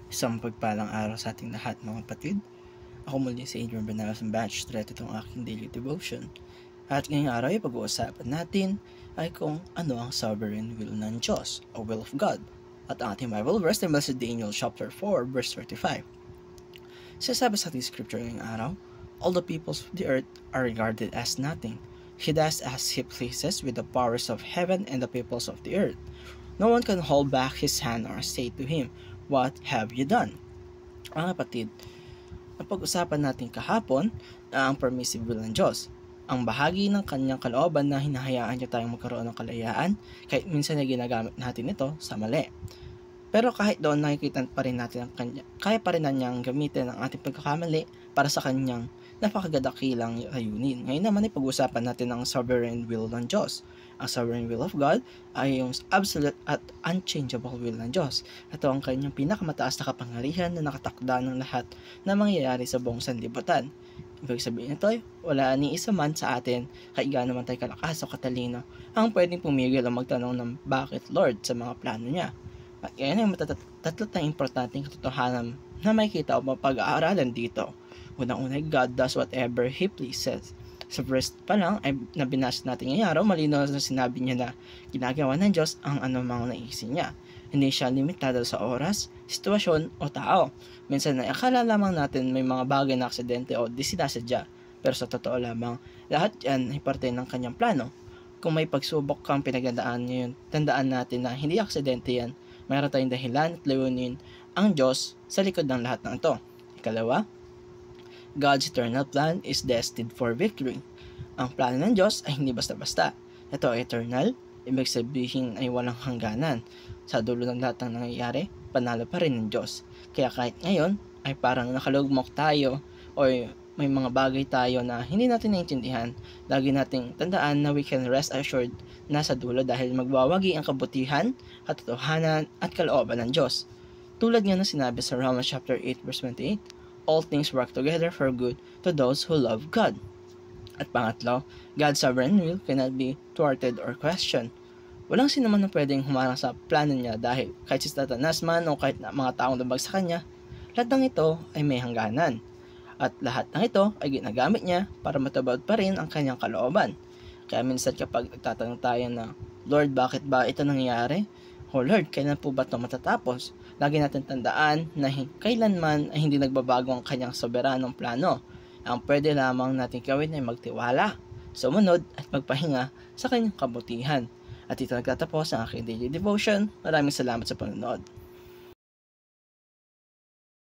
Isang pagpalang araw sa ating lahat mga kapatid. Ako muli si Adrian Bernales ng Batch 3 itong aking daily devotion. At ngayong araw ay pag-uusapan natin ay kung ano ang sovereign will ng Diyos o will of God. At ang ating Bible verse ay sa Daniel chapter 4 verse 35. Sasabi sa ating scripture ngayong araw, all the peoples of the earth are regarded as nothing. He does as he pleases with the powers of heaven and the peoples of the earth. No one can hold back his hand or say to him, "What have you done?" Mga kapatid, napag-usapan natin kahapon na ang permissive will ng Diyos, ang bahagi ng kanyang kalooban na hinahayaan niya tayong magkaroon ng kalayaan kahit minsan na ginagamit natin ito sa mali. Pero kahit doon nakikita pa rin natin ang kaya pa rin na niyang gamitin ang ating pagkakamali para sa kanyang napakagadakilang layunin. Ngayon naman ay pag-usapan natin ang sovereign will ng Diyos. Ang sovereign will of God ay yung absolute at unchangeable will ng Diyos. Ito ang kanyang pinakamataas na kapangyarihan na nakatakda ng lahat na mangyayari sa buong sanlibutan. Ibig sabihin nito ay wala ni isa man sa atin, kahit gaano man tayo kalakas o katalino, ang pwedeng pumigil o magtanong ng bakit Lord sa mga plano niya. At yan ay tatlo tayong importanteng katotohanan na makikita o mapag-aaralan dito. Unang-una, God does whatever He pleases. Sa verse pa lang ay nabinasa natin ngayong araw, malinaw na sinabi niya na ginagawa ng Diyos ang anumang naisin niya. Hindi siya limitado sa oras, sitwasyon o tao. Minsan na akala lamang natin may mga bagay na aksidente o di sinasadya. Pero sa totoo lamang, lahat yan ay parte ng kanyang plano. Kung may pagsubok kang pinagdadaan ngayon, tandaan natin na hindi aksidente yan. Mayroon tayong dahilan at layunin ang Diyos sa likod ng lahat ng ito. Ikalawa, God's eternal plan is destined for victory. Ang plano ng Diyos ay hindi basta-basta. Ito ay eternal, ibig sabihin ay walang hangganan. Sa dulo ng lahat ng nangyayari, panalo pa rin ng Diyos. Kaya kahit ngayon ay parang nakalugmok tayo o may mga bagay tayo na hindi natin naiintindihan, lagi nating tandaan na we can rest assured na sa dulo dahil magwawagi ang kabutihan, katotohanan at kalooban ng Diyos. Tulad nga ng sinabi sa Romans chapter 8 verse 28, all things work together for good to those who love God. At pangatlo, God's sovereign will cannot be thwarted or questioned. Walang sino man na pwedeng humarang sa plano niya dahil kahit si Satanas man o kahit na mga taong labag sa kanya, lahat ng ito ay may hangganan. At lahat ng ito ay ginagamit niya para matabad pa rin ang kanyang kalooban. Kaya minsan kapag nagtatanong tayo na, Lord, bakit ba ito nangyayari? O Lord, kailan po ba ito matatapos? Lagi natin tandaan na kailanman ay hindi nagbabago ang kanyang soberanong plano. Ang pwede lamang natin gawin ay magtiwala, sumunod at magpahinga sa kanyang kabutihan. At ito nagtatapos ang aking daily devotion. Maraming salamat sa panonood.